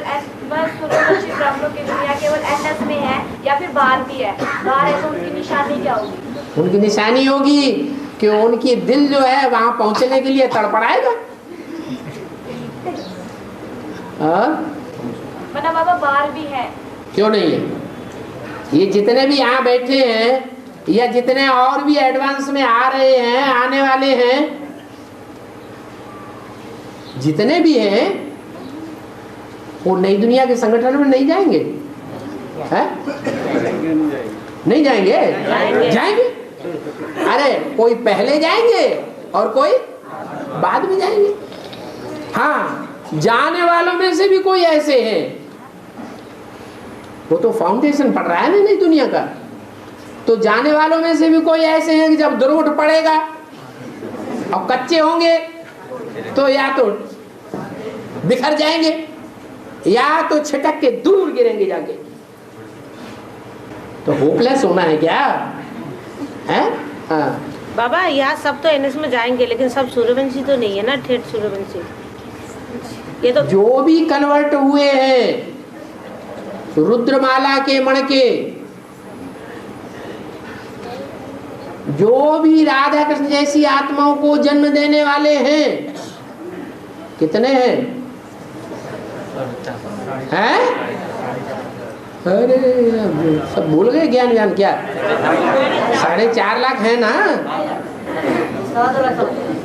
सूर्यवंशी ब्राह्मणों की दुनिया केवल एनएस में है या फिर बाहर भी है? बाहर है तो उनकी निशानी क्या होगी? उनकी निशानी होगी कि उनकी दिल जो है वहां पहुंचने के लिए तड़पड़ाएगा। मतलब बाबा बाहर भी है? क्यों नहीं है? ये जितने भी यहाँ बैठे हैं या जितने और भी एडवांस में आ रहे हैं, आने वाले हैं, जितने भी हैं वो नई दुनिया के संगठन में नहीं जाएंगे? है? नहीं जाएंगे? जाएंगे। अरे कोई पहले जाएंगे और कोई बाद में जाएंगे। हाँ, जाने वालों में से भी कोई ऐसे हैं, वो तो फाउंडेशन पड़ रहा है ना नई दुनिया का, तो जाने वालों में से भी कोई ऐसे हैं कि जब दुर्घट पड़ेगा और कच्चे होंगे तो या तो बिखर जाएंगे या तो छिटक के दूर गिरेंगे जाके। तो होपलेस होना है क्या? है? हाँ बाबा, यहाँ सब तो एनएस में जाएंगे लेकिन सब सूर्यवंशी तो नहीं है ना, ठेठ सूर्यवंशी। ये तो जो भी कन्वर्ट हुए हैं रुद्रमाला के मण के, जो भी राधा कृष्ण जैसी आत्माओं को जन्म देने वाले हैं, कितने हैं? हैं? अरे सब भूल गए ज्ञान ज्ञान क्या? 4.5 लाख है ना?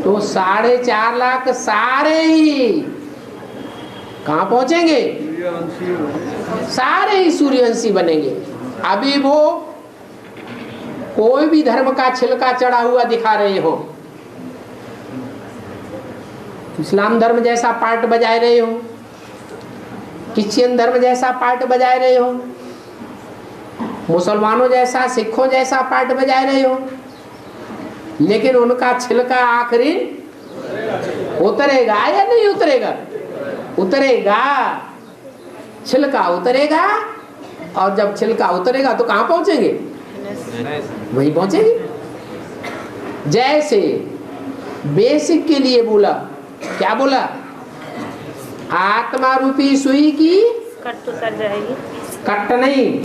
तो 4.5 लाख सारे ही कहाँ पहुंचेंगे? सारे ही सूर्यवंशी बनेंगे। अभी वो कोई भी धर्म का छिलका चढ़ा हुआ दिखा रहे हो, इस्लाम धर्म जैसा पार्ट बजाए रहे हो, क्रिश्चियन धर्म जैसा पार्ट बजाए रहे हो, मुसलमानों जैसा, सिखों जैसा पार्ट बजाए रहे हो, लेकिन उनका छिलका आखिरी उतरेगा या नहीं उतरेगा? उतरेगा, छिलका उतरेगा। और जब छिलका उतरेगा तो कहाँ पहुंचेंगे? वही पहुंचेंगे। जैसे बेसिक के लिए बोला, क्या बोला? आत्मा रूपी सुई की कट उतर जाएगी। कट नहीं,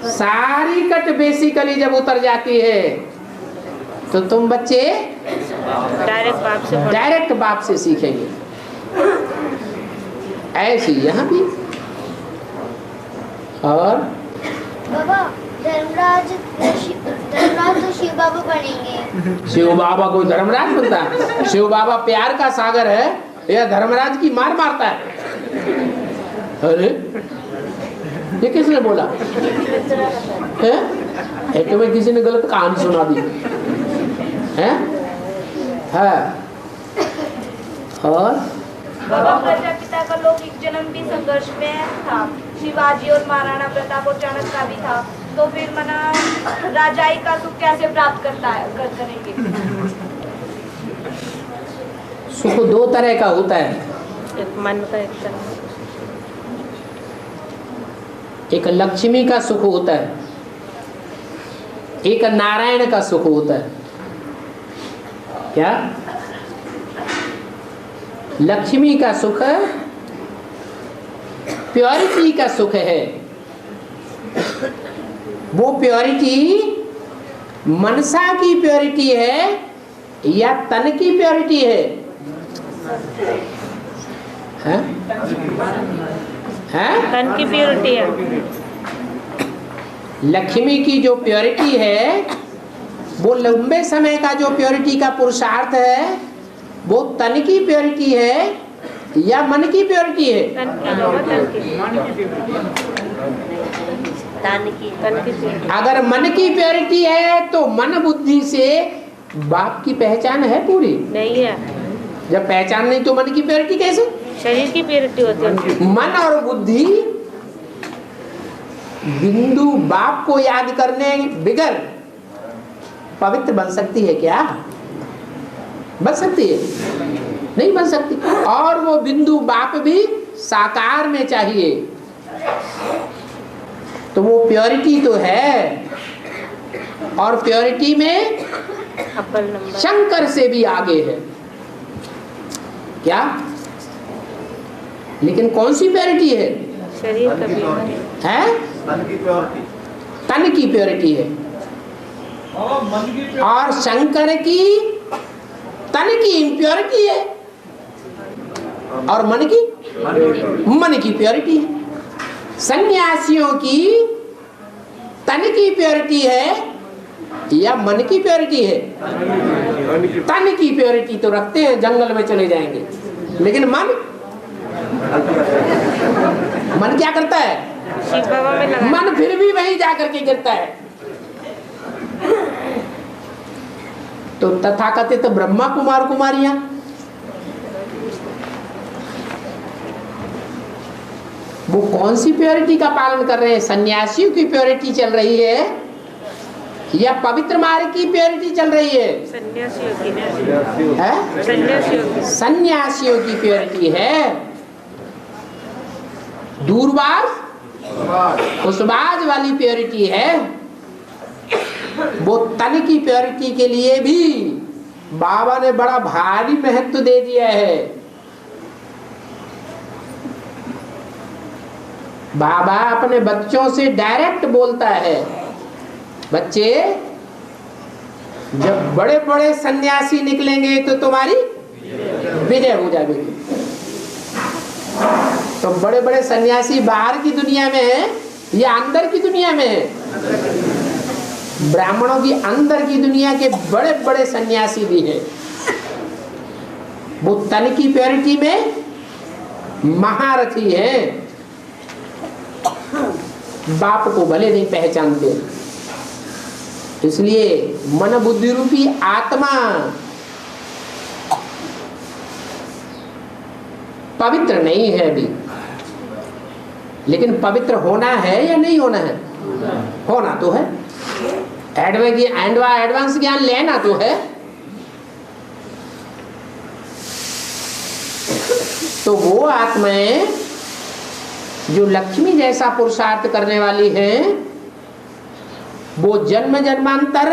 सारी कट बेसिकली जब उतर जाती है तो तुम बच्चे डायरेक्ट बाप से सीखेंगे। ऐसी यहाँ भी। और बाबा धर्मराज तो शिव बाबा बनेंगे। शिव बाबा कोई धर्मराज बनता है? शिव बाबा प्यार का सागर है या धर्मराज की मार मारता है? अरे ये किसने बोला है? तुम्हें किसी ने गलत कहानी सुना दी है? और बाबा प्रजापिता का लौकिक जन्म भी संघर्ष में था। शिवाजी और महाराणा प्रताप और चाणक्य का भी था। तो फिर मना राजाई का सुख कैसे प्राप्त करेंगे? सुख 2 तरह का होता है, एक मन का, एक तरह। एक लक्ष्मी का सुख होता है, एक नारायण का सुख होता है। क्या? लक्ष्मी का सुख प्योरिटी का सुख है। वो प्योरिटी मनसा की प्योरिटी है या तन की प्योरिटी है? तन की प्योरिटी है। लक्ष्मी की जो प्योरिटी है वो लंबे समय का जो प्योरिटी का पुरुषार्थ है, वो तन की प्योरिटी है या मन की प्योरिटी है? अगर मन की प्योरिटी है तो मन बुद्धि से बाप की पहचान है पूरी? नहीं है। जब पहचान नहीं तो मन की प्योरिटी कैसे? शरीर की प्योरिटी होती है। मन और बुद्धि बिंदु बाप को याद करने बिगर पवित्र बन सकती है क्या? बन सकती है? नहीं बन सकती। और वो बिंदु बाप भी साकार में चाहिए। तो वो प्योरिटी तो है, और प्योरिटी में शंकर से भी आगे है। क्या? लेकिन कौन सी प्योरिटी है? शरीर है? तन की प्योरिटी है। और शंकर की तन की इम्प्योरिटी है, और मन की प्योरिटी है। सन्यासियों की तन की प्योरिटी है या मन की प्योरिटी है? तन की प्योरिटी तो रखते हैं, जंगल में चले जाएंगे, लेकिन मन क्या करता है? शिव बाबा में लगा। मन फिर भी वहीं जाकर के गिरता है। तो तथाकथित ब्रह्मा कुमार कुमारियां वो कौन सी प्योरिटी का पालन कर रहे हैं? सन्यासियों की प्योरिटी चल रही है या पवित्र मार्ग की प्योरिटी चल रही है? सन्यासियों की प्योरिटी है। दूरबाज खुशबाज वाली प्योरिटी है। वो तन की प्योरिटी के लिए भी बाबा ने बड़ा भारी महत्व दे दिया है। बाबा अपने बच्चों से डायरेक्ट बोलता है, बच्चे जब बड़े बड़े सन्यासी निकलेंगे तो तुम्हारी विजय हो जाएगी। तो बड़े बड़े सन्यासी बाहर की दुनिया में है या अंदर की दुनिया में है? ब्राह्मणों की अंदर की दुनिया के बड़े बड़े सन्यासी भी है। वो तन की प्योरिटी में महारथी है। बाप को भले नहीं पहचानते, इसलिए मन बुद्धि रूपी आत्मा पवित्र नहीं है अभी, लेकिन पवित्र होना है या नहीं होना है? होना तो है। एडवांस ज्ञान लेना तो है। तो वो आत्माएं जो लक्ष्मी जैसा पुरुषार्थ करने वाली हैं, वो जन्म जन्मांतर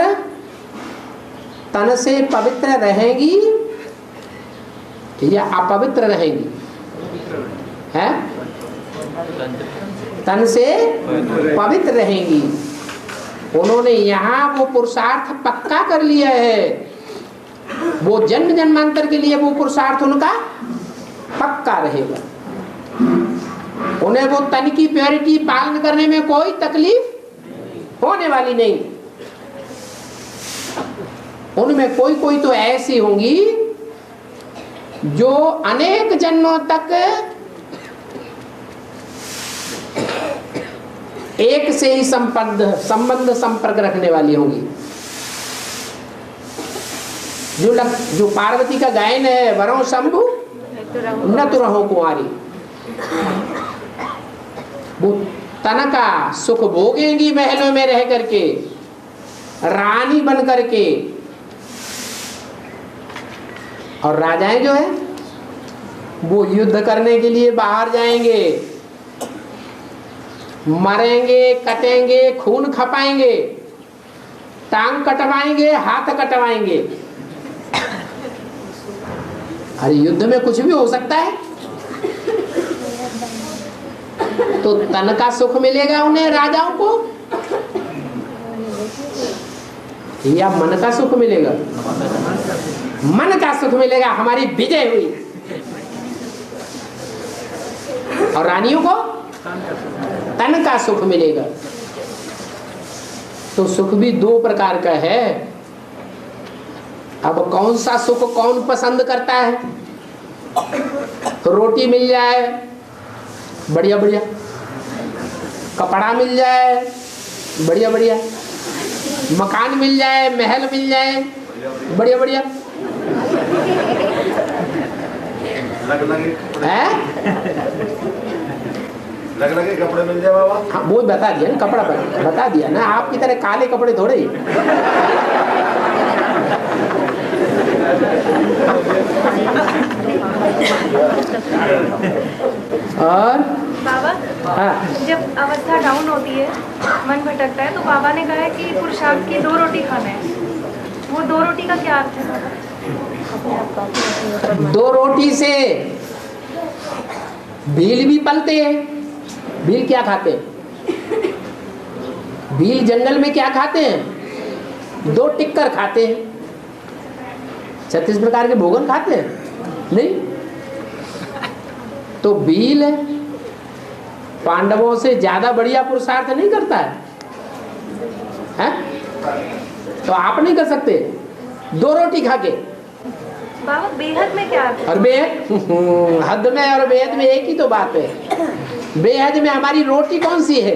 तन से पवित्र रहेंगी या अपवित्र रहेंगी? है? तन से पवित्र रहेंगी। उन्होंने यहाँ वो पुरुषार्थ पक्का कर लिया है। वो जन्म जन्मांतर के लिए वो पुरुषार्थ उनका पक्का रहेगा। उन्हें वो तन की प्योरिटी पालन करने में कोई तकलीफ होने वाली नहीं। उनमें कोई कोई तो ऐसी होंगी जो अनेक जन्मों तक एक से ही संबंध संपर्क रखने वाली होंगी। जो पार्वती का गायन है, वरों शंभु न तो रहो कुंवारी, वो तन का सुख भोगेंगी महलों में रह करके, रानी बन करके। और राजाएं जो है वो युद्ध करने के लिए बाहर जाएंगे, मरेंगे, कटेंगे, खून खपाएंगे, टांग कटवाएंगे, हाथ कटवाएंगे। अरे युद्ध में कुछ भी हो सकता है। तो तन का सुख मिलेगा उन्हें, राजाओं को, या मन का सुख मिलेगा? मन का सुख मिलेगा, हमारी विजय हुई। और रानियों को तन का सुख मिलेगा। तो सुख भी दो प्रकार का है। अब कौन सा सुख कौन पसंद करता है? रोटी मिल जाए बढ़िया बढ़िया, कपड़ा मिल जाए बढ़िया बढ़िया, मकान मिल जाए, महल मिल जाए बढ़िया बढ़िया, लगे कपड़े मिल जाए बाबा। हाँ वो बता दिया ना, कपड़ा बता दिया ना। आपकी तरह काले कपड़े थोड़े ही। और बाबा, हाँ, जब अवस्था डाउन होती है, मन भटकता है, तो बाबा ने कहा है कि पुरुषार्थ की 2 रोटी खाना है। वो 2 रोटी का क्या अर्थ है? 2 रोटी से भील भी पलते हैं। भील क्या खाते हैं? भील जंगल में क्या खाते हैं? 2 टिक्कर खाते हैं। 36 प्रकार के भोजन खाते हैं नहीं। तो भील पांडवों से ज्यादा बढ़िया पुरुषार्थ नहीं करता है? तो आप नहीं कर सकते 2 रोटी खा के? बाबा बेहद में क्या है? और बेहद, हद में और बेहद में एक ही तो बात है। बेहद में हमारी रोटी कौन सी है?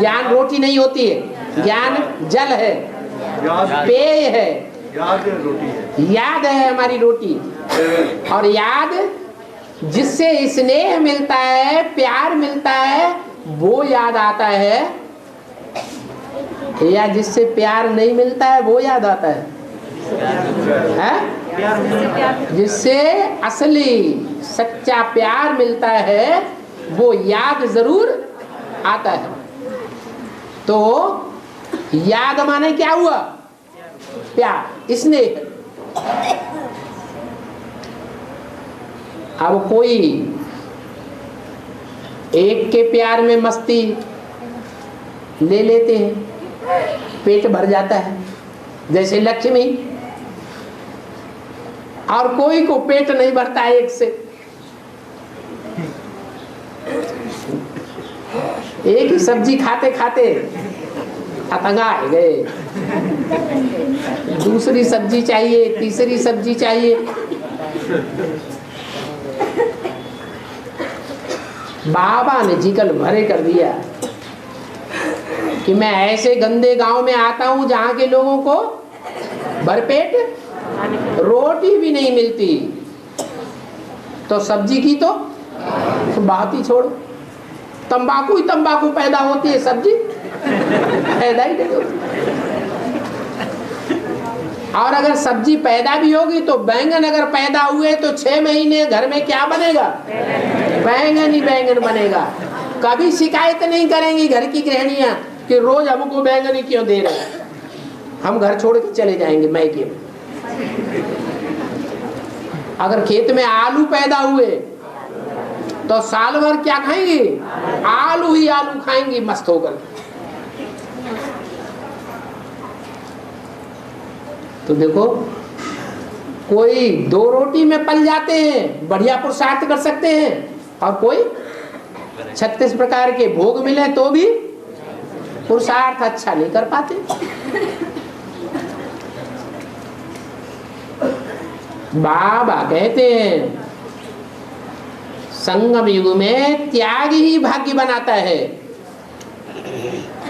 ज्ञान रोटी नहीं होती है, ज्ञान जल है, पेय है, याद है हमारी रोटी। और याद जिससे स्नेह मिलता है, प्यार मिलता है, वो याद आता है, या जिससे प्यार नहीं मिलता है वो याद आता है? जिससे असली सच्चा प्यार मिलता है वो याद जरूर आता है। तो याद माने क्या हुआ? प्यार, स्नेह। अब कोई एक के प्यार में मस्ती ले लेते हैं, पेट भर जाता है जैसे लक्ष्मी, और कोई को पेट नहीं भरता है एक से। एक ही सब्जी खाते खाते अतंगा गए, दूसरी सब्जी चाहिए, तीसरी सब्जी चाहिए। बाबा ने जिगल भरे कर दिया कि मैं ऐसे गंदे गांव में आता हूं जहां के लोगों को भरपेट रोटी भी नहीं मिलती, तो सब्जी की तो बात ही छोड़ो। तंबाकू ही तंबाकू पैदा होती है, सब्जी पैदा ही नहीं होती। और अगर सब्जी पैदा भी होगी तो बैंगन अगर पैदा हुए तो 6 महीने घर में क्या बनेगा? बैंगन ही बैंगन बनेगा। कभी शिकायत नहीं करेंगी घर की गृहिणियां कि रोज हमको बैंगन ही क्यों दे रहे हैं, हम घर छोड़ के चले जाएंगे मैके में। अगर खेत में आलू पैदा हुए तो साल भर क्या खाएंगी? आलू ही आलू खाएंगी मस्त होकर। तो देखो, कोई 2 रोटी में पल जाते हैं, बढ़िया पुरुषार्थ कर सकते हैं, और कोई 36 प्रकार के भोग मिले तो भी पुरुषार्थ अच्छा नहीं कर पाते। बाबा कहते हैं संगम युग में त्याग ही भाग्य बनाता है।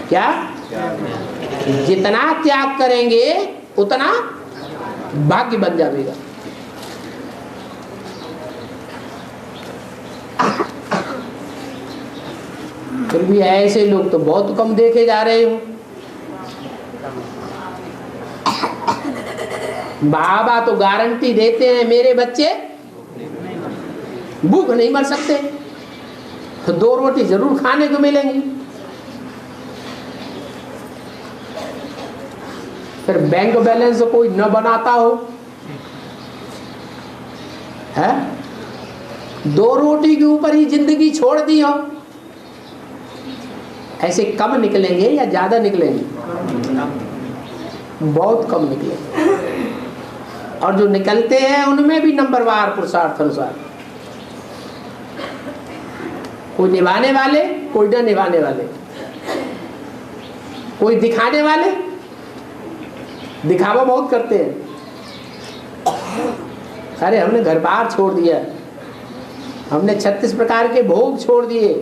क्या? जितना त्याग करेंगे उतना भाग्य बन जाएगा। फिर भी ऐसे लोग तो बहुत कम देखे जा रहे हो। बाबा तो गारंटी देते हैं मेरे बच्चे भूख नहीं मर सकते, 2 रोटी जरूर खाने को मिलेंगी। फिर बैंक बैलेंस कोई न बनाता हो है, 2 रोटी के ऊपर ही जिंदगी छोड़ दी हो, ऐसे कम निकलेंगे या ज्यादा निकलेंगे? बहुत कम निकलेंगे। और जो निकलते हैं उनमें भी नंबरवार पुरुषार्थ अनुसार, कोई निभाने वाले, कोई न निभाने वाले, कोई दिखाने वाले, दिखावा बहुत करते हैं। अरे हमने घर बार छोड़ दिया, हमने 36 प्रकार के भोग छोड़ दिए,